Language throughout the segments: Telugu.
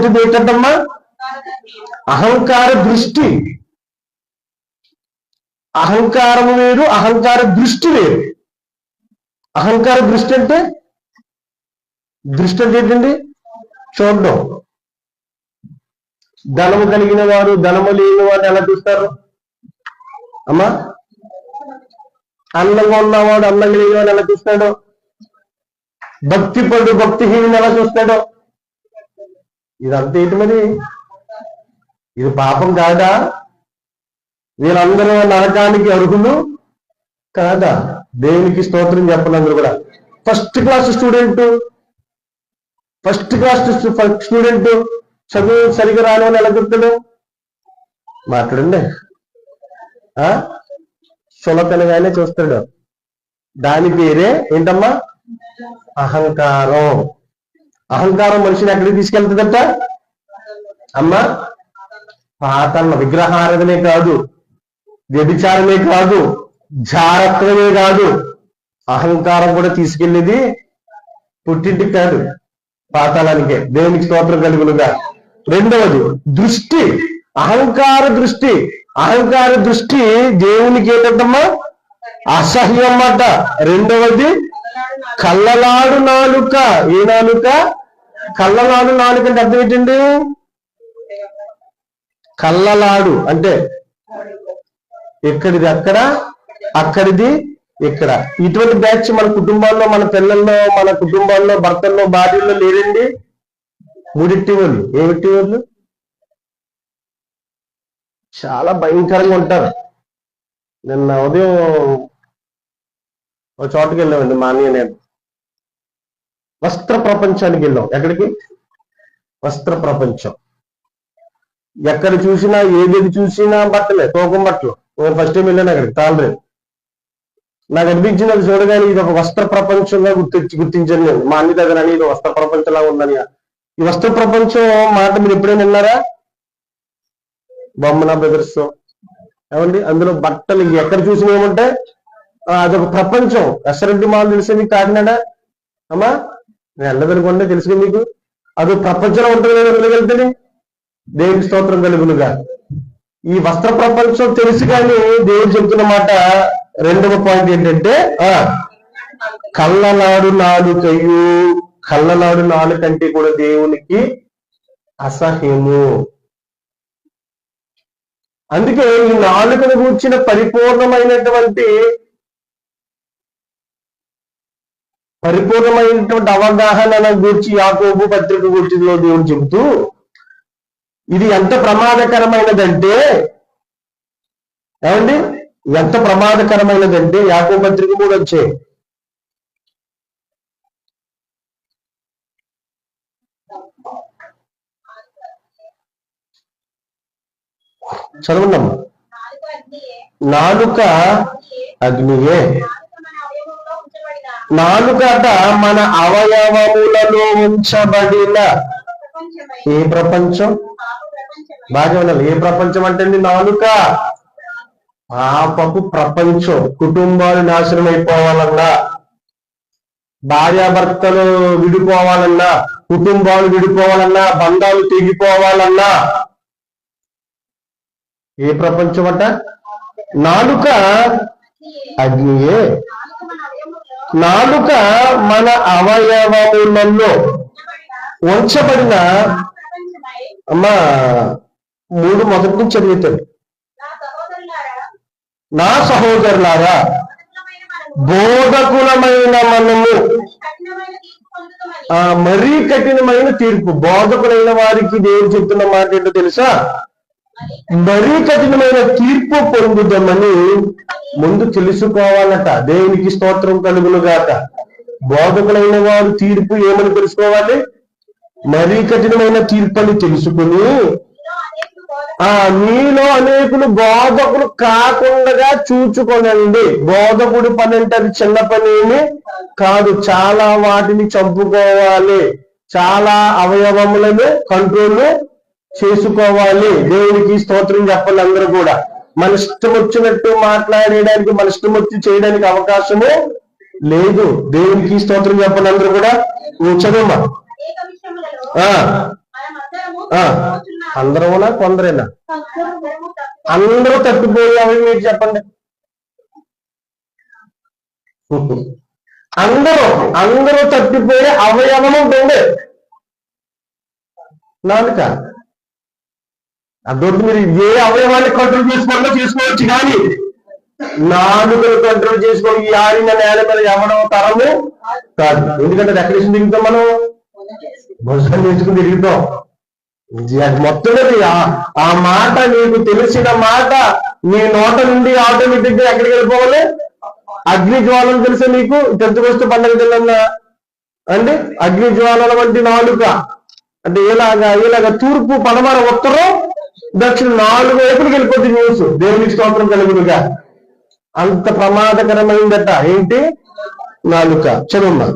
రెండవది ఏంటంటమ్మా? అహంకార దృష్టి. అహంకారము వేరు, అహంకార దృష్టి వేరు. అహంకార దృష్టి అంటే ఏంటండి? చూడడం. ధనము కలిగిన వారు ధనము లేని వారు ఎలా చూస్తారు అమ్మా? అందంగా ఉన్నవాడు అందంగా లేని వాడు ఎలా చూస్తాడు? భక్తిపడు భక్తిహీనుని ఎలా చూస్తాడు? ఇదంతా ఏంటి మరి? ఇది పాపం కాదా? వీళ్ళందరూ నరకానికి అర్హులు కాదా? దేవునికి స్తోత్రం చెప్పండి అందరూ కూడా. ఫస్ట్ క్లాస్ స్టూడెంట్ చదువు సరిగా రాని ఎలా చెప్తాడు? మాట్లాడండి. చులకనగానే చూస్తాడు. దాని పేరే ఏంటమ్మా? అహంకారం. అహంకారం మనిషిని ఎక్కడికి తీసుకెళ్తుందట అమ్మా? పాతాళ. విగ్రహారాధనే కాదు, వ్యభిచారమే కాదు, జారత్వమే కాదు, అహంకారం కూడా తీసుకెళ్ళేది పుట్టింటికి కాదు, పాతాళానికే. దేవునికి స్తోత్రం కలుగునుగా. రెండవది దృష్టి, అహంకార దృష్టి. అహంకార దృష్టి దేవునికి ఏంటంటమ్మా? అసహ్యం అన్నమాట. రెండవది కళ్ళలాడు నాలుక. ఏ నాలుక? కళ్ళలాడు నాలుక అంటే అర్థం ఏంటండి? కళ్ళలాడు అంటే ఎక్కడిది అక్కడ, అక్కడిది ఇక్కడ. ఇటువంటి బ్యాచ్ మన కుటుంబాల్లో, మన పిల్లల్లో, మన కుటుంబాల్లో, భర్తల్లో, భార్యల్లో లేరండి. మూడిట్టి వాళ్ళు. ఏమిటి వాళ్ళు? చాలా భయంకరంగా ఉంటారు. నిన్న ఉదయం ఒక చోటుకి వెళ్ళామండి, మా అన్నయ్య నేను. వస్త్ర ప్రపంచానికి వెళ్ళాం. ఎక్కడికి? వస్త్ర ప్రపంచం. ఎక్కడ చూసినా, ఏది చూసినా బట్టలే, తూకం బట్టలు. నేను ఫస్ట్ టైం వెళ్ళాను అక్కడికి, తాళరేవు. నాకు అనిపించింది అది చూడగానే ఇది ఒక వస్త్ర ప్రపంచంగా గుర్తించాను నేను. మా అన్ని దగ్గర అని ఇది వస్త్ర ప్రపంచంలా ఉందని. ఈ వస్త్ర ప్రపంచం మాట మీరు ఎప్పుడైనా విన్నారా? బొమ్మన బ్రదర్స్ ఏమండి, అందులో బట్టలు ఎక్కడ చూసినా ఏముంటాయి? అదొక ప్రపంచం. ఎస్ఆర్ఎంటి మాల్ తెలిసే మీకు? కాకినాడ అమ్మా, నేను వెళ్ళదనుకోండి, తెలుసుగా మీకు. అదొక ప్రపంచంలో ఉంటుంది. నేను వెళ్ళగలుగుతాను. దేవునికి స్తోత్రం కలుగునుగా. ఈ వస్త్ర ప్రపంచం తెలుసు కానీ దేవుడు చెబుతున్న మాట రెండవ పాయింట్ ఏంటంటే కళ్ళలాడు నాలుకయు. కళ్ళలాడు నాలుకంటే కూడా దేవునికి అసహ్యము. అందుకే ఈ నాలుకను కూర్చిన పరిపూర్ణమైనటువంటి అవగాహన గూర్చి యాకోబు పత్రిక గూర్చిలో దేవుడు చెబుతూ ఇది ఎంత ప్రమాదకరమైనదంటే, ఏమండి, ఎంత ప్రమాదకరమైనదంటే యాకోబు పత్రిక 3 వచ్చే చదవండమ్మా. నాలుక అగ్నియే. నాలుకట మన అవయవములలో ఉంచబడిన ఏ ప్రపంచం? బాగా ఉండాలి. ఏ ప్రపంచం అంటే నాలుక పాపపు ప్రపంచం. కుటుంబాలు నాశనం అయిపోవాలన్నా, భార్యాభర్తలు విడిపోవాలన్నా, కుటుంబాలు విడిపోవాలన్నా, బంధాలు తెగిపోవాలన్నా ఏ ప్రపంచం అట? నాలుక అగ్నియే. నాలుక మన అవయవములలో ఉంచబడిన అమ్మా 3 మొదటి నుంచి చదివితాడు. నా సహోదరులారా, బోధకులమైన మనము మరీ కఠినమైన తీర్పు. బోధకులైన వారికి దేవుడు చెప్తున్న మాట ఏంటో తెలుసా? మరీ కఠినమైన తీర్పు పొందుదామని ముందు తెలుసుకోవాలట. దేవునికి స్తోత్రం కలుగునుగాక. బోధకులైన వారు తీర్పు ఏమని తెలుసుకోవాలి? మరీ కఠినమైన తీర్పు అని తెలుసుకుని మీలో అనేకులు బోధకులు కాకుండా చూచుకోనండి. బోధకుడి పని అంటే అది చిన్న పని ఏమి కాదు. చాలా వాటిని చంపుకోవాలి, చాలా అవయవములను కంట్రోల్ చేసుకోవాలి. దేవునికి స్తోత్రం చెప్పాలి. అందరూ కూడా మన ఇష్టం వచ్చినట్టు మాట్లాడేయడానికి, మన ఇష్టం వచ్చి చేయడానికి అవకాశము లేదు. దేవునికి స్తోత్రం చెప్పాలి. అందరూ కూడా చదవమ్మా. అందరమునా కొందరేనా? అందరూ తప్పిపోయి అవి మీరు చెప్పండి. అందరూ తప్పిపోయే అవయవం ఉంటుంది నాలుక. అదొద్దు, మీరు ఏ అవయవాన్ని కంట్రోల్ చేసుకోవాలో చేసుకోవచ్చు, కానీ నాలుకను కంట్రోల్ చేసుకోవాలి. ఈ ఆడిన నేల మీద ఎవడం తరము కాదు. ఎందుకంటే అది ఎక్కడ దిగుతాం మనం? భుజం నేర్చుకుని తిరుగుతాం. మొత్తం ఆ మాట, నీకు తెలిసిన మాట నీ నోట నుండి ఆటోమేటిక్ గా ఎక్కడికి వెళ్ళిపోవాలి? అగ్ని జ్వాలలు తెలుసా మీకు? 10th వస్తు పండుగ తెల్లన్నా అండి. అగ్ని జ్వాలల వంటి నాలుక అంటే ఇలాగా తూర్పు, పడమర, ఉత్తరం, దక్షిణ 4 వైపులకు వెళ్ళిపోతుంది న్యూస్. దేవునికి స్తోత్రం కలుగునుగా. అంత ప్రమాదకరమైందట. ఏంటి? నాలుక. చదువున్నా.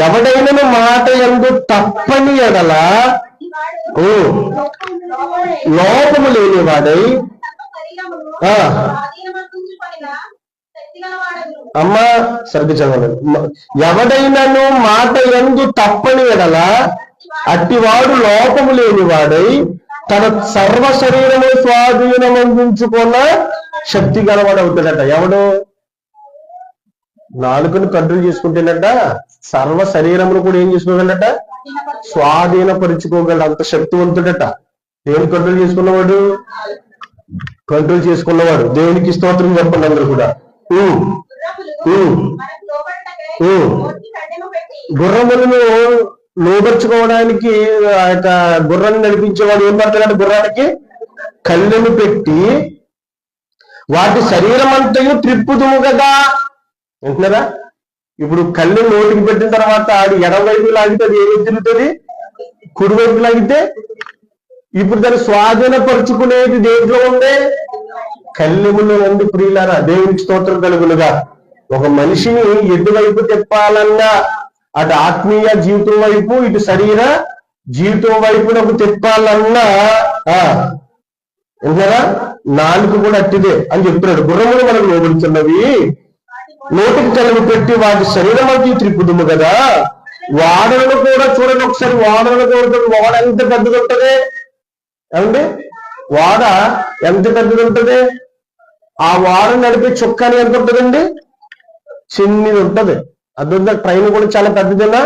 ఎవడైనా మాట యందు తప్పని ఎడల లోపము లేని వాడై అమ్మా సరిగ్గా చదవాలి. ఎవడైనాను మాట యందు తప్పని ఎడల అట్టివాడు లోపము లేని వాడై తన సర్వ శరీరము స్వాధీనమందించుకున్న శక్తి గలవాడు అవుతాడట. ఎవడు? నాలుకను కంట్రోల్ చేసుకుంటేనట సర్వ శరీరమును కూడా ఏం చేసుకోగలట? స్వాధీనపరుచుకోగలడు. అంత శక్తివంతుడట. దేవుని కంట్రోల్ చేసుకున్నవాడు. దేవునికి స్తోత్రం చెప్పండి అందరూ కూడా. గుర్రములను లోబర్చుకోవడానికి ఆ యొక్క గుర్రాన్ని నడిపించేవాడు ఏం పడతాడంటే గుర్రానికి కళ్ళెను పెట్టి వాటి శరీరం అంతయు త్రిప్పుదుము కదా. వింటున్నారా? ఇప్పుడు కళ్ళు నోటికి పెట్టిన తర్వాత అది ఎడవైపు లాగితే అది ఏమి తిరుగుతుంది? కుడివైపు లాగితే. ఇప్పుడు దాన్ని స్వాధీనపరుచుకునేది దేంట్లో ఉండే? కళ్ళెములో ఉంది. ప్రియులారా, దేవునికి స్తోత్రం కలుగునుగా. ఒక మనిషిని ఎటువైపు తిప్పాలన్నా అటు ఆత్మీయ జీవితం వైపు, ఇటు శరీర జీవితం వైపునకు తిప్పాలన్నా వింటున్నారా? నాలుగు కూడా అట్టిదే అని చెప్తున్నాడు. గుర్రములు మనకు లోబడుతున్నవి, నోటికి కలుగు పెట్టి వాటి శరీరం అంతా త్రిప్పుదుము కదా. వాడలను కూడా చూడండి ఒకసారి. వాడలను కూడా వాడ ఎంత పెద్దది ఉంటది ఏమండి? వాడ ఎంత పెద్దది ఉంటది? ఆ వాడ నడిపే చొక్కాని ఎంత ఉంటదండి? చిన్నది ఉంటది. అర్థం. ట్రైన్ కూడా చాలా పెద్దదేనా?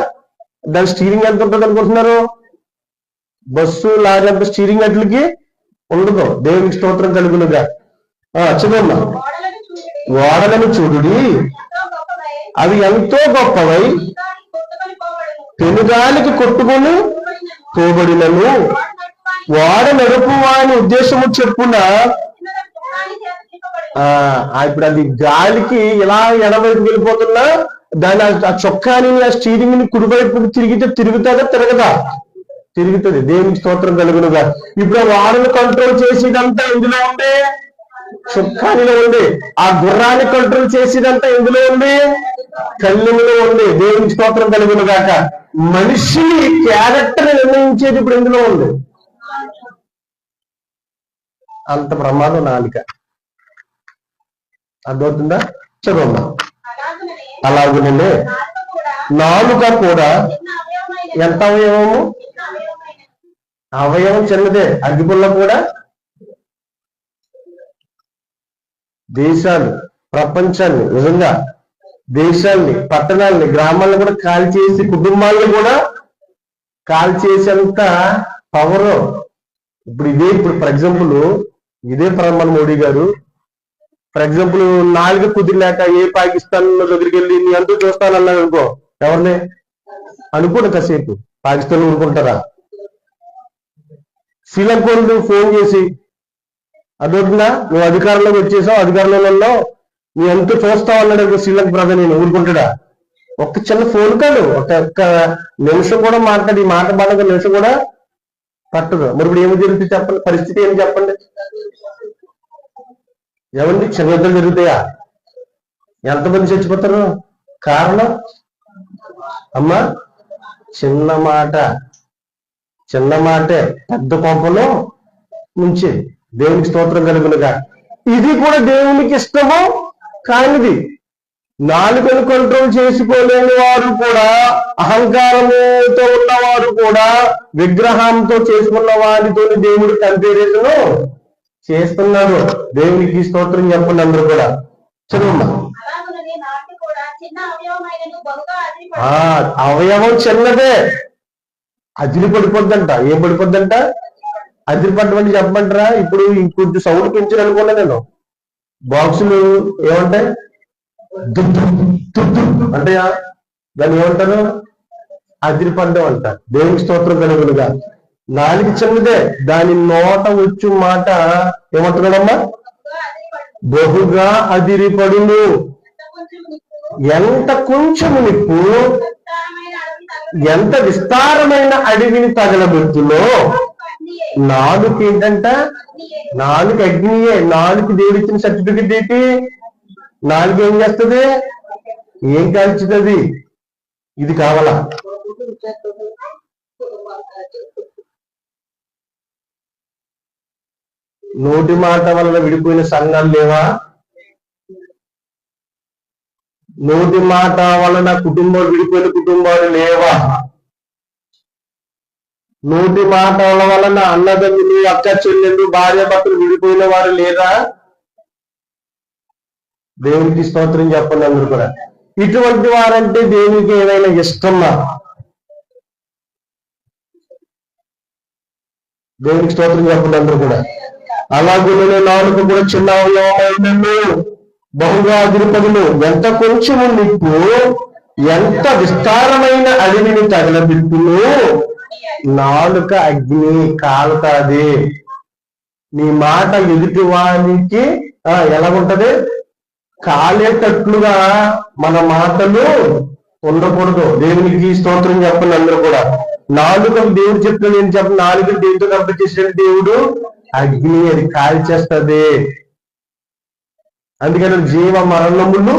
దాని స్టీరింగ్ ఎంత ఉంటుంది అనుకుంటున్నారు? బస్సు, లారీ అంత స్టీరింగ్ అట్లకి ఉండదు. దేవునికి స్తోత్రం కలుగునుగా. చదవమ్మా. ఓడలను చూడుడి, అవి ఎంతో గొప్పవై పెనుగాలికి కొట్టుకొని పోబడినను ఓడ నడుపు వాని ఉద్దేశము చెప్పున ఇప్పుడు అది గాలికి ఇలా ఎడవైపు వెళ్ళిపోతున్నా దాని ఆ చొక్కాని ఆ స్టీరింగ్ ని కుడివైపు తిరిగితే తిరుగుతుందా తిరగదా? తిరుగుతుంది. దేవునికి స్తోత్రం కలుగునుగా. ఇప్పుడు ఆ వాడను కంట్రోల్ చేసేదంతా ఇందులో ఉండే చొక్కానిలో ఉంది. ఆ గుర్రాన్ని కంట్రోల్ చేసేదంతా ఇందులో ఉంది, కళ్ళెములో ఉంది. దేవునికి స్తోత్రం కలుగును గాక. మనిషి క్యారెక్టర్ నిర్ణయించేది ఇప్పుడు ఇందులో ఉంది. అంత ప్రమాదం నాలుక. అర్థమవుతుందా? చదవమ్మా. అలాగునండి నాలుక కూడా ఎంత అవయవము? అవయవం చిన్నదే. అగ్గిపుల్ల కూడా దేశాలు, ప్రపంచాన్ని, నిజంగా దేశాల్ని, పట్టణాలని, గ్రామాలను కూడా కాల్ చేసి, కుటుంబాలను కూడా కాల్ చేసేంత పవర్ ఇప్పుడు ఫర్ ఎగ్జాంపుల్ ఇదే ప్రధాని మోడీ గారు ఫర్ ఎగ్జాంపుల్ నాలుగు కుదిరినాక ఏ పాకిస్తాన్ దగ్గరికి వెళ్ళి నీ అంటూ చూస్తానన్నాడు అనుకో, ఎవరిని అనుకోండి కాసేపు, పాకిస్తాన్ ఊరుకుంటారా? శ్రీలంక ఫోన్ చేసి అదొద్దునా నువ్వు అధికారంలోకి వచ్చేసావు, అధికారంలో నీ ఎంతో చూస్తావు అన్నాడు శ్రీలంక ప్రధాని. నేను ఊరుకుంటాడా? ఒక్క చిన్న ఫోన్ కాల్, ఒక్క నిమిషం కూడా మాట్లాడి, ఈ మాట బాగా నిమిషం కూడా పట్టదు. మరి ఇప్పుడు ఏమి జరుగుతుంది చెప్పండి? పరిస్థితి ఏమి చెప్పండి? ఏమండి చిన్న యుద్ధాలు జరుగుతాయా? ఎంతమంది చచ్చిపోతారు? కారణం అమ్మా చిన్న మాటే పెద్ద కోపంలో నుంచి. దేవునికి స్తోత్రం కలుగునుగా. ఇది కూడా దేవునికి ఇష్టము కానిది. నాలుకను కంట్రోల్ చేసుకోలేని వారు కూడా, అహంకారముతో ఉన్నవారు కూడా విగ్రహంతో చేసుకున్న వారితో దేవుడు కంపారిజన్ చేస్తున్నాడు. దేవునికి స్తోత్రం చెప్పండి అందరూ కూడా. చదువు. అవయవం చిన్నదే, అదిరి పడిపోద్దంట. ఏం పడిపోద్దంట? అదిరి పట్టమని చెప్పమంటారా? ఇప్పుడు ఇంకొంచెం సౌండ్ పెంచాను అనుకున్నా నేను. బాక్సులు ఏమంటాయి? అంటే దాన్ని ఏమంటారు? అదిరిపడ్డం అంట. దేవునికి స్తోత్రం కలుగునుగా. నాలుగు చిన్నదే, దాని నోట వచ్చు మాట ఏమంటున్నాడమ్మా? బహుగా అదిరిపడును. ఎంత కొంచెం నిప్పు ఎంత విస్తారమైన అడవిని తగలబెట్టులో. నాలుగు ఏంటంట? నాలుగు అగ్నియే. నాలుగు దేవుడిచ్చిన సర్టిఫికెట్ ఏంటి? నాలుగు ఏం చేస్తుంది? ఏం కాల్చుతుంది? ఇది కావాలా? నోటి మాట వలన విడిపోయిన సంఘాలు లేవా? నోటి మాట వలన కుటుంబాలు విడిపోయిన కుటుంబాలు లేవా? నోటి మాటల వలన అన్నదమ్ములు, అక్క చెల్లెళ్ళు, భార్య భర్తలు విడిపోయిన వారు లేదా? దేవునికి స్తోత్రం చెప్పండి అందరూ కూడా. ఇటువంటి వారంటే దేవునికి ఏమైనా ఇష్టమా? దేవునికి స్తోత్రం చెప్పండి అందరూ కూడా. అలాగే నాలుగు కూడా చిన్న అవయవమైనను బహుగా అదిరిపడును. ఎంత కొంచెము నిప్పు ఎంత విస్తారమైన అడవిని తగలబెట్టును. నాలుక అగ్ని కాలుతాది. నీ మాట ఎదుటి వానికి ఎలా ఉంటది? కాలేటట్లుగా మన మాటలు ఉండకూడదు. దేవునికి స్తోత్రం చెప్పండి అందరూ కూడా. నాలుక దేవుడు చెప్తున్నాడు. నేను చెప్పండి, నాలుగు దేవుడితో కంపేర్ చేసిన దేవుడు అగ్ని, అది కాల్చేస్తుంది. అందుకని జీవ మరణములు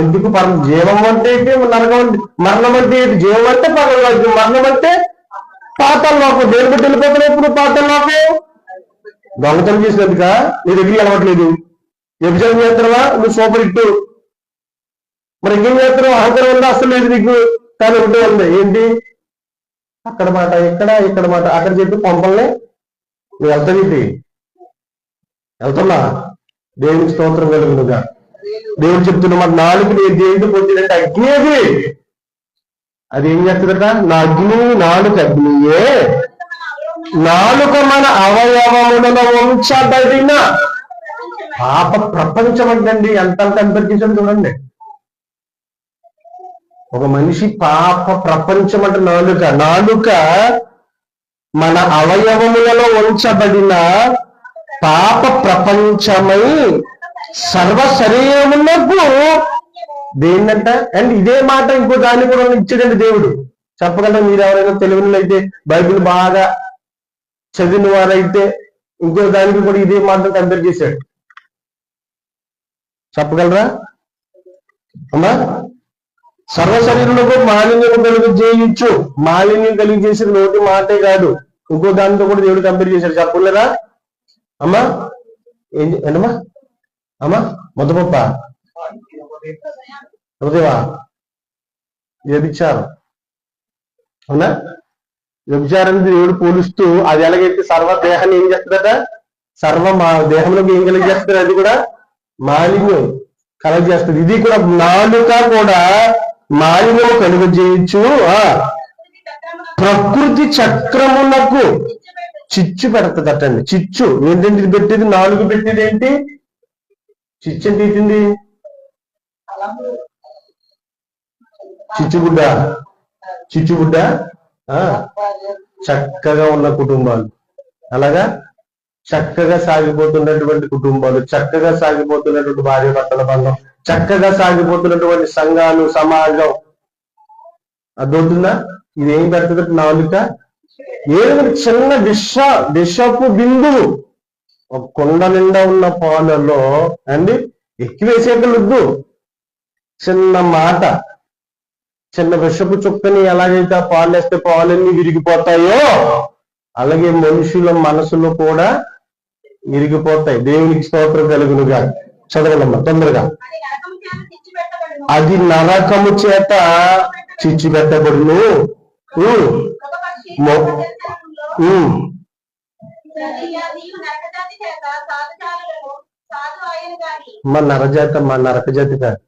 ఎందుకు? జీవం అంటే నరకం, మరణం అంటే జీవం అంటే పగలలోకి, మరణం అంటే పాతాళలోకం. దేని బట్టి వెళ్ళిపోతున్నావు ఇప్పుడు? పాతాళలోకం. దొంగతనం చేసినందుక నీ దగ్గరికి వెళ్ళవట్లేదు. వ్యభిచారం చేస్తున్నావా? నువ్వు సూపర్ హిట్. మరి ఇంకేం చేస్తున్నావు? అహంకారం ఉందా? అసలు లేదు నీకు. కానీ ఉంటే ఉంది ఏంటి? అక్కడ మాట ఇక్కడ మాట అక్కడ చెప్పి పంపల్ని నువ్వు వెళ్తావేంటి? వెళ్తున్నా. దేవునికి స్తోత్రం కలుగునుగా. దేవుడు చెప్తున్నా మాట, నాలుగు నేను దేవుడితో పొందినట్టు అగ్ని అది ఏం చేస్తుందట? నా అగ్ని, నాలుగు అగ్నియే. నాలుక మన అవయవములలో ఉంచబడిన పాప ప్రపంచం అంటండి. ఎంత కనిపించండి చూడండి. ఒక మనిషి పాప ప్రపంచం అంటే నాలుక. నాలుక మన అవయవములలో ఉంచబడిన పాప ప్రపంచమై సర్వ శరీరములకు దేన్నంట. అండ్ ఇదే మాట ఇంకో దాన్ని కూడా ఇచ్చాడండి దేవుడు. చెప్పగలరా మీరు? ఎవరైనా తెలివిన అయితే, బైబిల్ బాగా చదివిన వారైతే ఇంకో దానికి కూడా ఇదే మాట కంపేర్ చేశాడు. చెప్పగలరా అమ్మా? సర్వ శరీరంలో మాలిన్యం కలిగజేయచ్చు. మాలిన్యం కలిగజేసేది నోటి మాటే కాదు, ఇంకో దానితో కూడా దేవుడు కంపేర్ చేశాడు. చెప్పలేరా అమ్మా? ఏంటమ్మా? అమ్మా మొదపప్ప హృదయవా? వ్యభిచారం. అవునా? వ్యభిచారాన్ని దేవుడు పోలుస్తూ అది ఎలాగైతే సర్వ దేహాన్ని ఏం చేస్తుందట? సర్వ దేహంలోకి ఏం కలిగజేస్తుంది? అది కూడా మాలిన్యం కలుగజేస్తుంది. ఇది కూడా నాలుక కూడా మాలిన్యం కలుగజేయచ్చు. ప్రకృతి చక్రములకు చిచ్చు పెడతదటండి. చిచ్చు ఏంటంటే ఇది పెట్టేది? నాలుగు పెట్టేది ఏంటి? చిచ్చు అంటే ఏంటింది? చిచ్చుబుడ్డ. చిచ్చుబుడ్డ చక్కగా ఉన్న కుటుంబాలు, అలాగా చక్కగా సాగిపోతున్నటువంటి కుటుంబాలు, చక్కగా సాగిపోతున్నటువంటి భార్య భర్తల బంధం, చక్కగా సాగిపోతున్నటువంటి సంఘాలు, సమాజం. అర్థమవుతుందా? ఇదేం పెడుతుంది? నాలుక ఏదో చిన్న విషపు బిందువు ఒక కొండ నిండా ఉన్న పాలలో అండి ఎక్కివేసేయగలదు. చిన్న మాట, చిన్న విషపు చుక్కని ఎలాగైతే పాలు వేస్తే పాలన్నీ విరిగిపోతాయో అలాగే మనుషుల మనసులో కూడా విరిగిపోతాయి. దేవునికి స్తోత్రం కలుగునుగా. చదవాలమ్మా తొందరగా. అది నరకము చేత చిచ్చిపెట్టబడును. మా నరక జాతి కాదు.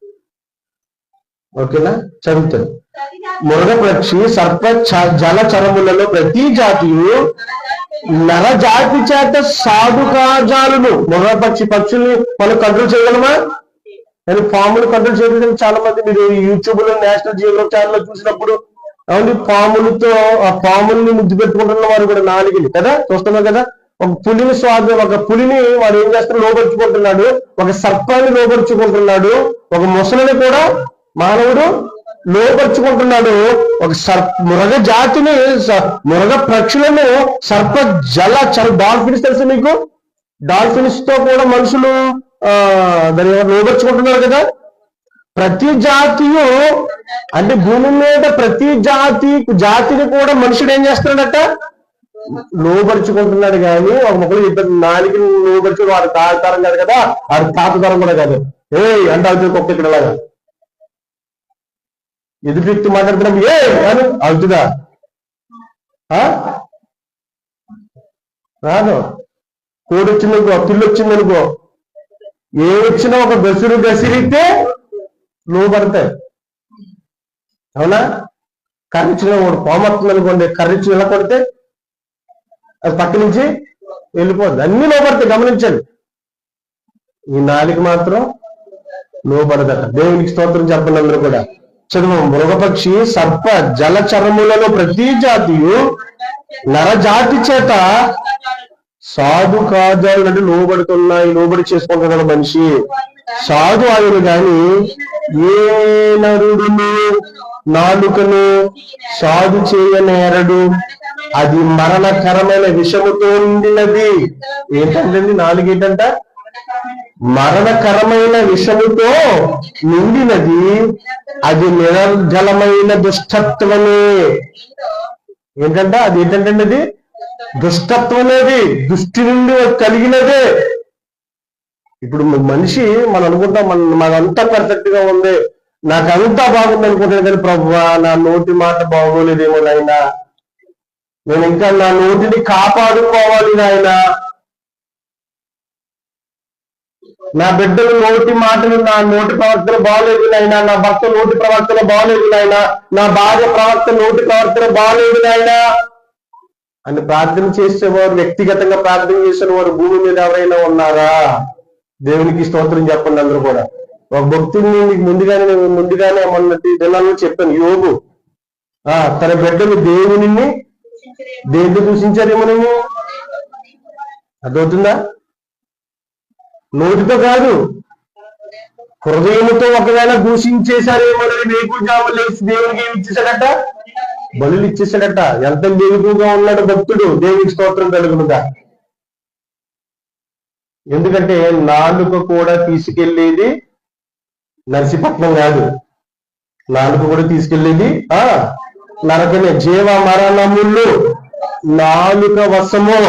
ఓకేనా, చదువుతాడు. మృగపక్షి సర్ప జలచరములలో ప్రతి జాతియు నరజాతి చేత సాధుకాజాలను. మృగపక్షి పక్షుల్ని మనం కంట్రోల్ చేయగలమా? నేను పాములు కంట్రోల్ చేయడం చాలా మంది మీరు యూట్యూబ్ లో నేషనల్ జియోగ్రఫీ ఛానల్ లో చూసినప్పుడు అవును పాములతో ఆ పాముల్ని ముద్దు పెట్టుకుంటున్న వారు కూడా నాలుగుని కదా చూస్తున్నారు కదా. ఒక పులిని వాడు ఏం చేస్తాడు, లోపరుచుకుంటున్నాడు. ఒక సర్పాన్ని లోపరుచుకుంటున్నాడు. ఒక ముసలిని కూడా మానవుడు లోపరుచుకుంటున్నాడు. ఒక మృగ జాతిని, మృగ పక్షులను సర్ప డాల్ఫిన్స్ తెలుసు మీకు? డాల్ఫిన్స్ తో కూడా మనుషులు దాన్ని లోపరుచుకుంటున్నారు కదా. ప్రతి జాతియు అంటే భూమి మీద ప్రతి జాతిని కూడా మనుషుడు ఏం చేస్తున్నాడట, లోపరుచుకుంటున్నాడు. కానీ ఒక మొక్కలు చెప్పారు, నాలుగు లోపరుచు వాడు తాతరం కాదు కదా, వాడు తాతతరం కూడా కాదు. అంటే అవుతుంది ఒక్క ఇక్కడలాగా ఎదుటి మాట్లాడుతున్నాం అని అవుతుందా? రాదు. కోడి వచ్చిందనుకో, పిల్లి వచ్చిందనుకో, ఏ వచ్చినా ఒక గసిరితే లోపడతాయి. అవునా? కర్రిచ్చిన వాడు పామొస్తుంది అనుకోండి, కర్రిచ్చి ఎలా కొడితే అది పక్క నుంచి వెళ్ళిపోద్ది. అన్ని లోపడతాయి, గమనించండి. ఈ నాలుగు మాత్రం లోపడదట. దేవునికి స్తోత్రం చెప్పండి అందరూ కూడా. చదువు. మృగపక్షి సర్ప జలచరములలో ప్రతి జాతియు నరజాతి చేత సాధు కాజాలు అంటే లోబడుతున్నాయి, లోబడి చేసుకుంటున్నాడు మనిషి. సాధు ఆయన గాని ఏ నరుడును నాలుకను సాధు చేయనేరడు, అది మరణకరమైన విషముతో నిండినది. ఏంటంటే నాలుగు ఏంటంట, మరణకరమైన విషముతో నిండినది, అది నిరర్జలమైన దుష్టత్వమే. ఏంటంట అది ఏంటంటే అది దుష్టత్వమేది, దృష్టి నుండి కలిగినదే. ఇప్పుడు మనిషి మనం అనుకుంటాం మనకంతా పర్ఫెక్ట్ గా ఉంది, నాకు అంతా బాగుంది అనుకుంటాను. కానీ ప్రభువా నా నోటి మాట బాగోలేదేమో నాయనా, నేను ఇంకా నా నోటిని కాపాడుకోవాలి నాయనా, నా బిడ్డలు నోటి మాటలు, నా నోటి ప్రవర్తన బాగలేదు నాయనా, నా భర్త నోటి ప్రవర్తన బాగలేదు నాయనా, నా భార్య ప్రవర్తన నోటి ప్రవర్తన బాగలేదు నాయనా అని ప్రార్థన చేసేవారు, వ్యక్తిగతంగా ప్రార్థన చేసిన వారు భూమి మీద ఎవరైనా ఉన్నారా? దేవునికి స్తోత్రం చెప్పండి అందరూ కూడా. ఒక భక్తుని మీకు ముందుగానే మొన్నటి దినాల్లో చెప్పాను. యోగు తన బిడ్డలు దేవుని దేంతో దూషించారేమో. అదవుతుందా? నోటితో కాదు, హృదయముతో ఒకవేళ దూషించేశారేమో. వేకుజాములు లేచి దేవునికి ఏమి ఇచ్చేసాడట, బలులు ఇచ్చేసాడట. ఎంత వేగుగా ఉన్నాడు భక్తుడు. దేవునికి స్తోత్రం కలుగునుగా. ఎందుకంటే నాలుక కూడా తీసుకెళ్లేది నర్సీపట్నం కాదు, నాలుక కూడా తీసుకెళ్లేది నరకమే. జీవ మరణములు నాలుక వశము.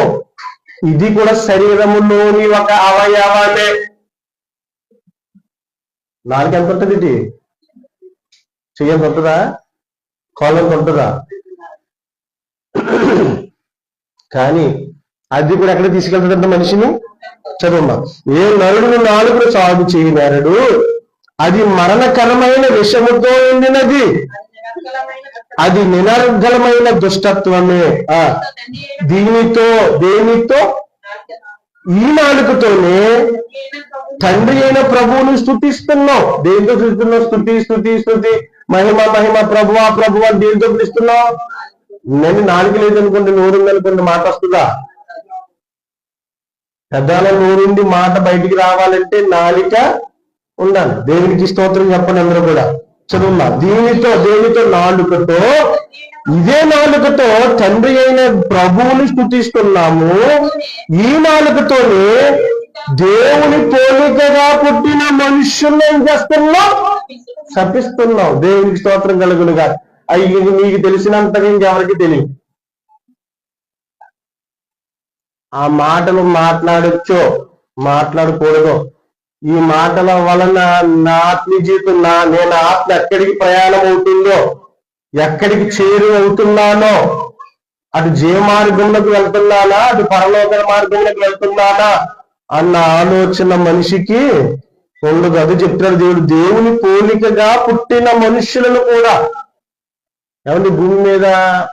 ఇది కూడా శరీరములోని ఒక అవయవాలే. నాలుక ఎంత ఉంటుంది? ఇది చెయ్యంత ఉంటుందా? కాలంత ఉంటుందా? కానీ అది కూడా ఎక్కడ తీసుకెళ్తుందంట మనిషిని. చదువుమా. ఏ నరుడు నాలుగును సాగు చేయనేరడు, అది మరణకరమైన విషముతో ఉండినది, అది నినర్గలమైన దుష్టత్వమే. దేనితో ఈ నాలుకతోనే తండ్రి అయిన ప్రభువును స్తుతిస్తున్నావు. దేంతో స్తుతిస్తున్నావు? స్తుతి మహిమ ప్రభువా అని దేంతో పిలుస్తున్నావు? నేను నాలుగు లేదనుకోండి, నోరుందనుకోండి, మాట వస్తుందా? పెద్దాల నోరుండి మాట బయటికి రావాలంటే నాలిక ఉండాలి. దేవునికి స్తోత్రం చెప్పండి అందరూ కూడా. చదువున్నా. దేనితో నాలుకతో, ఇదే నాలుకతో తండ్రి అయిన ప్రభువుని స్తుతిస్తున్నాము. ఈ నాలుకతోనే దేవుని పోలికగా పుట్టిన మనుషులను ఏం చేస్తున్నాం? శపిస్తున్నాం. దేవునికి స్తోత్రం కలుగునుగా. అవి నీకు తెలిసినంతగా ఇంకెవరికి తెలియదు. ఆ మాటలు మాట్లాడొచ్చో మాట్లాడకూడదో ఈ మాటల వలన నా ఆత్మీయ జీవితం నేను ఆత్మ ఎక్కడికి ప్రయాణం అవుతుందో, ఎక్కడికి చేరు అవుతున్నానో, అటు జీవ మార్గంలోకి వెళ్తున్నానా, అటు పరలోక మార్గంలోకి వెళ్తున్నానా అన్న ఆలోచన మనిషికి ఉండదు. అది చెప్తున్నాడు దేవుడు. దేవుని పోలికగా పుట్టిన మనుషులను కూడా, ఏమంటే భూమి మీద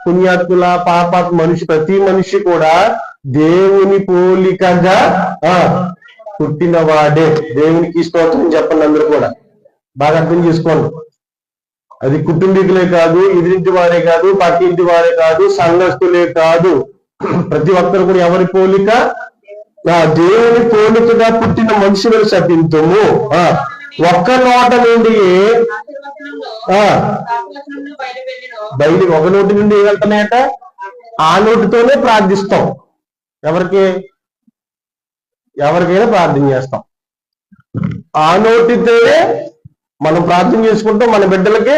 పుణ్యాత్ముల పాపాత్మ మనిషి, ప్రతి మనిషి కూడా దేవుని పోలికగా పుట్టిన వాడే. దేవునికి స్తోత్రం చెప్పండి. అందరూ కూడా బాగా అర్థం చేసుకోండి. అది కుటుంబీకులే కాదు, ఎదురింటి వారే కాదు, పక్కింటి వారే కాదు, సంఘస్థులే కాదు, ప్రతి ఒక్కరు కూడా ఎవరి పోలిక? దేవుని పోలికగా పుట్టిన మనుషులను శపింతుము. ఒక్క నోట నుండి బయలు ఒక నోటి నుండి ఏం వెళ్తున్నాయట? ఆ నోటితోనే ప్రార్థిస్తాం. ఎవరికైనా ప్రార్థన చేస్తాం. ఆ నోటితోనే మనం ప్రార్థన చేసుకుంటాం, మన బిడ్డలకి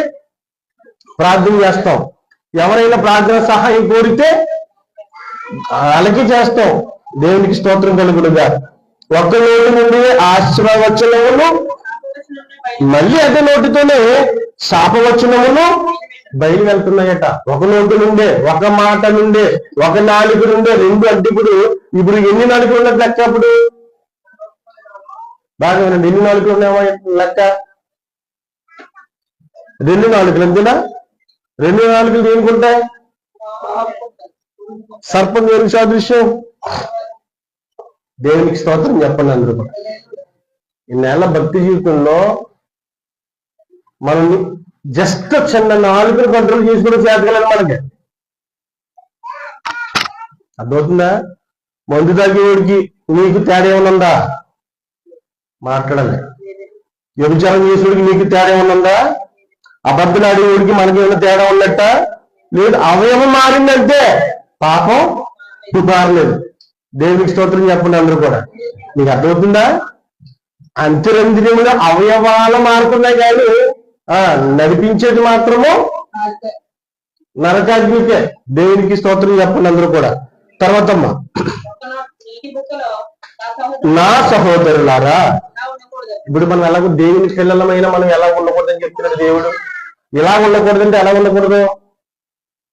ప్రార్థన చేస్తాం. ఎవరైనా ప్రార్థన సహాయం కోరితే వాళ్ళకి చేస్తాం. దేవునికి స్తోత్రం కలుగునుగా. ఒక్క నోటి నుండి ఆశీర్వచనములు, మళ్ళీ అదే నోటితోనే శాపవచనములు బయలు వెళ్తున్నాయట. ఒక నోటి నుండే, ఒక మాట నుండే, ఒక నాలుగు నుండే రెండు. అంటే ఇప్పుడు ఎన్ని నాలుగులు ఉన్నది లెక్క? అప్పుడు బాగా వినండి. ఎన్ని నాలుగులు ఉన్నాయో లెక్క? 2 నాలుగులు. అంతేనా? 2 నాలుగులు దేనికుంటాయి? సర్పం దేనికి సాదృశ్యం? దేవునికి స్తోత్రం చెప్పండి. అందరూ ఇన్నేళ్ల భక్తి జీవితంలో మనం జస్ట్ చిన్న 4 కంట్రోల్ చేసుకుని చేతగలను. మనకి అర్థమవుతుందా? మందు తాగేవాడికి నీకు తేడా ఏమన్నా మాట్లాడాలి. వ్యభిచారం చేసేవాడికి నీకు తేడా ఏమన్నా? అబద్ధాలు ఆడేవాడికి మనకి ఏమైనా తేడా ఉన్నట్ట? లేదు. అవయవం మారిందంటే పాపం మారలేదు. దేవునికి స్తోత్రం చెప్పండి. అందరూ కూడా మీకు అర్థమవుతుందా? అంతరంద్రియములు అవయవాలు మారుతున్నాయి కానీ నడిపించేది మాత్రము నరకాగ్నికే. దేవునికి స్తోత్రం చెప్పండి. అందరూ కూడా. తర్వాతమ్మా, నా సహోదరులారా, ఇప్పుడు మనం ఎలాగో దేవుని పిల్లలమైన మనం ఎలా ఉండకూడదని చెప్తున్నాడు దేవుడు. ఇలా ఉండకూడదంటే ఎలా ఉండకూడదు?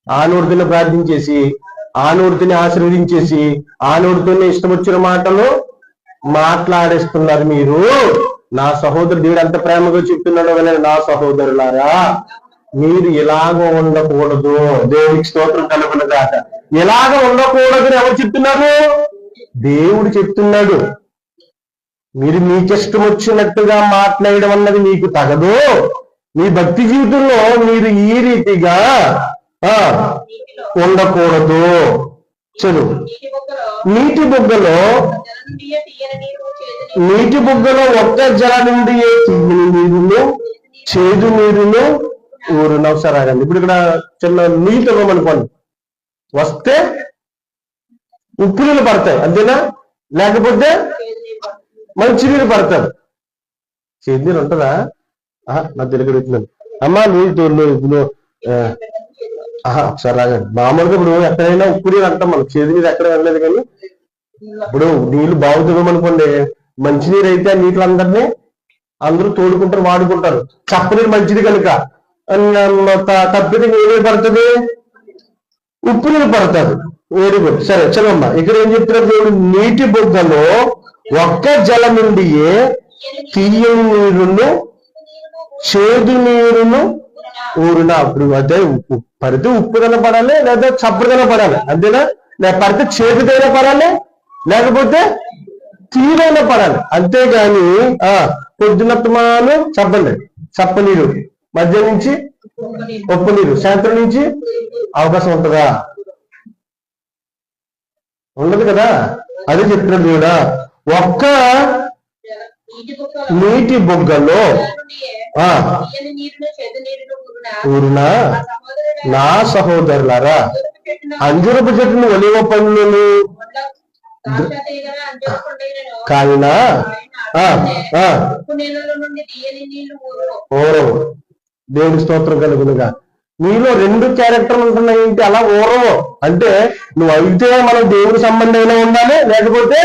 ఆ నోటిని ప్రార్థించేసి, ఆ నోటిని ఆశీర్వదించేసి, ఆ నోటితోనే ఇష్టం వచ్చిన మాటలు మాట్లాడేస్తున్నారు మీరు. నా సహోదరు, దేవుడు ఎంత ప్రేమగా చెప్తున్నాడో కానీ, నా సహోదరులారా మీరు ఇలాగ ఉండకూడదు. దేవునికి స్తోత్రం కలుగునుగాక. ఇలాగ ఉండకూడదని ఎవరు చెప్తున్నారు? దేవుడు చెప్తున్నాడు. మీరు మీకిష్టం వచ్చినట్టుగా మాట్లాడడం అన్నది మీకు తగదు. మీ భక్తి జీవితంలో మీరు ఈ రీతిగా ఉండకూడదు. చదువు. నీటి బుగ్గలో ఒక్క జల నుండి తీయని నీరును చేదు నీరును ఊరును. ఒకసారి ఆగండి. ఇప్పుడు ఇక్కడ చిన్న నీళ్ళు ఇవ్వమనుకోండి, వస్తే ఉప్పు నీళ్ళు పడతాయి, అంతేనా? లేకపోతే మంచి నీళ్ళు పడతారు. చేదు నీరు ఉంటుందా? నా తెలుగుతున్నాను అమ్మా. నువ్వు ఒకసారి రాగండి. మామూలుగా ఇప్పుడు ఎక్కడైనా ఉప్పు నీరు అంటాం మనం, చేదు నీరు ఎక్కడ వెళ్ళలేదు. కానీ ఇప్పుడు నీళ్లు బాగుతున్నామనుకోండి, మంచినీరు అయితే ఆ నీళ్ళందరినీ అందరూ తోడుకుంటారు, వాడుకుంటారు. చప్పనీరు మంచిది కనుక తప్పితే ఏమేమి పడుతుంది? ఉప్పు నీరు పడుతుంది. Very good. సరే చదవమ్మా. ఇక్కడ ఏం చెప్తున్నారు దేవుడు? నీటి బుగ్గలో ఒక్క జలం నుండియే తీయని నీరును చేదు నీరును ఊరునా. ఇప్పుడు అదే ఉప్పు పడితే ఉప్పుదైనా పడాలి, లేదా చప్పుడుదైనా పడాలి, అంతేనా? లేక పడితే చేదుదైనా పడాలి, లేకపోతే తీరైనా పడాలి. అంతేగాని పొద్దునత్తమాను చెప్పండి చప్ప నీరు, మధ్య నుంచి ఉప్పు నీరు, సాయంత్రం నుంచి అవకాశం ఉంటుందా? ఉండదు కదా. అదే చెప్తున్నాడు దేవుడా. ఒక్క నీటి బుగ్గలో ఊరునా. నా సహోదరులారా, అంజూరపు చెట్టును ఒలివ పండ్లను కాయినా దేవుని స్తోత్రం కలుగునుగా. నీలో 2 క్యారెక్టర్లు ఉంటున్నాయి. ఏంటి అలా ఊరవు అంటే? నువ్వు అయితే మనం దేవుడి సంబంధంగా ఉండాలి, లేకపోతే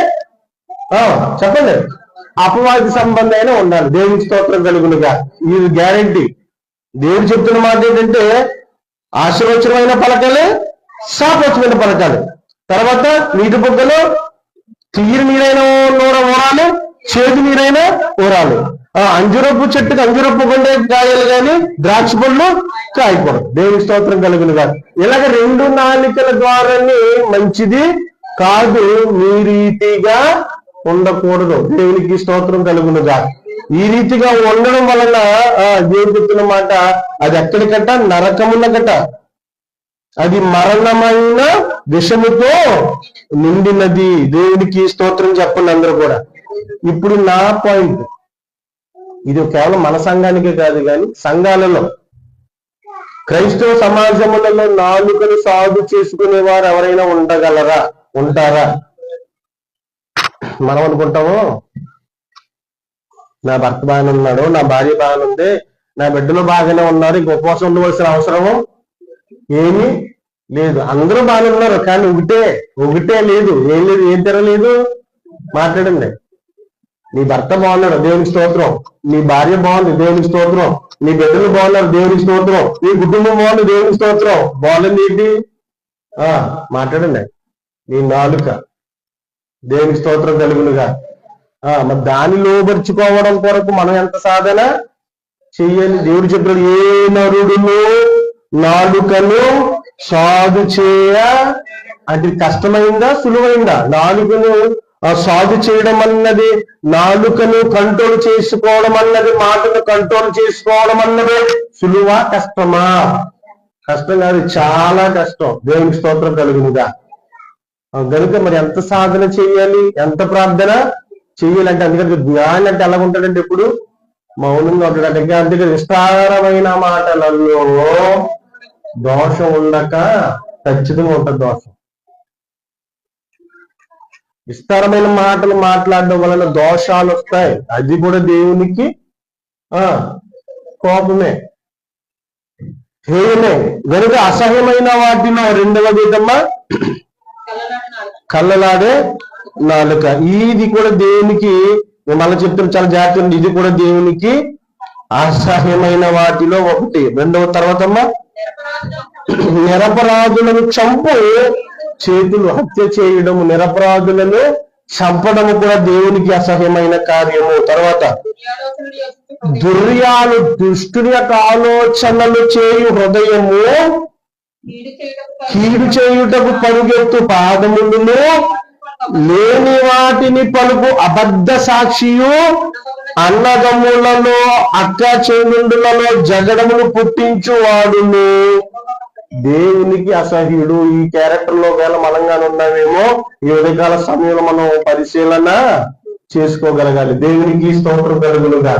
చెప్పండి అపవాది సంబంధమైన ఉండాలి. దేవునికి స్తోత్రం కలుగునుగా. ఇది గ్యారంటీ. దేవుడు చెప్తున్న మాట ఏంటంటే ఆశీర్వచనమైన పలకలే, శాపవచనమైన పలకాలి. తర్వాత నీటి బుగ్గలో తీయని నీరైనా ఊరాలి, చేదు నీరైనా ఊరాలి. అంజురపు చెట్టుకు అంజురపు పండే కాయాలి కానీ ద్రాక్ష పళ్ళు కాయకూడదు. దేవునికి స్తోత్రం కలుగునుగా. ఇలాగ 2 నాలికల ద్వారానే మంచిది కాదు, మీ రీతిగా ఉండకూడదు. దేవునికి స్తోత్రం కలుగునుగా. ఈ రీతిగా ఉండడం వలన దేవుడు చెప్తున్న మాట అది ఎక్కడికట, నరకమునకట. అది మరణమైన విషముతో నిండినది. దేవునికి స్తోత్రం చెప్పండి అందరూ కూడా. ఇప్పుడు నా పాయింట్ ఇది కేవలం మన సంఘానికే కాదు కానీ సంఘాలలో, క్రైస్తవ సమాజములలో నాలుకను సాగు చేసుకునే వారు ఎవరైనా ఉంటారా? మనం అనుకుంటాము నా భర్త బాగానే ఉన్నాడు, నా భార్య బాగానే ఉంది, నా బిడ్డలు బాగానే ఉన్నారు, ఇంక ఉపవాసం ఉండవలసిన అవసరము ఏమీ లేదు. అందరూ బాగానే ఉన్నారు కానీ ఒకటే లేదు. ఏం లేదు, ఏం తిరగలేదు. మాట్లాడండి. నీ భర్త బాగున్నాడు, దేవునికి స్తోత్రం. నీ భార్య బాగుంది, దేవునికి స్తోత్రం. నీ బిడ్డలు బాగున్నారు, దేవునికి స్తోత్రం. నీ కుటుంబం బాగుంది, దేవునికి స్తోత్రం. బాగుంది ఏంటి? మాట్లాడండి. నీ నాలుక దేవునికి స్తోత్రం కలుగునుగా. మరి దాన్ని లోపరుచుకోవడం కొరకు మనం ఎంత సాధన చెయ్యాలి? దేవుడు చెప్పాడు, ఏ నరుడును నాలుకను సాధు చేయ. అది కష్టమైందా సులువైందా? నాలుకను సాధు చేయడం అన్నది, నాలుకను కంట్రోల్ చేసుకోవడం అన్నది, మాటను కంట్రోల్ చేసుకోవడం అన్నది సులువా కష్టమా? కష్టం కాదు, చాలా కష్టం. దేవునికి స్తోత్రం కలుగునుగా. కనుక మరి ఎంత సాధన చెయ్యాలి, ఎంత ప్రార్థన చెయ్యాలంటే, అందుకంటే జ్ఞాని అంటే ఎలా ఉంటాడంటే ఎప్పుడు మౌనంగా ఉంటాడంటే. అందుకే విస్తారమైన మాటలలో దోషం ఉండక ఖచ్చితంగా ఉంటుంది దోషం. విస్తారమైన మాటలు మాట్లాడడం వలన దోషాలు వస్తాయి. అది కూడా దేవునికి కోపమే, హేయమే. కనుక అసహ్యమైన వాటిలో 2వ విధమ్మా కళ్ళలాడే నాలుక. ఇది కూడా దేవునికి, మళ్ళీ చెప్తున్న చాలా జాగ్రత్త ఉంది, ఇది కూడా దేవునికి అసహ్యమైన వాటిలో ఒకటి. 2వ తర్వాతమ్మా నిరపరాధులను చంపు చేతులు. హత్య చేయడము, నిరపరాధులను చంపడము కూడా దేవునికి అసహ్యమైన కార్యము. తర్వాత దుష్టుని యొక్క ఆలోచనలు చేయు హృదయము, కీడు చేయుటకు పరుగెత్తు పాదములను, లేని వాటిని పలుకు అబద్ధ సాక్షియు, అన్నదమ్ములలో అక్క చెల్లుండులలో జగడములు పుట్టించు వాడును దేవునికి అసహ్యుడు. ఈ క్యారెక్టర్ లో వేళ మనంగానే ఉన్నామేమో. ఈ ఉదయకాల సమయంలో మనం పరిశీలన చేసుకోగలగాలి. దేవునికి స్తోత్రం కలుగునుగా.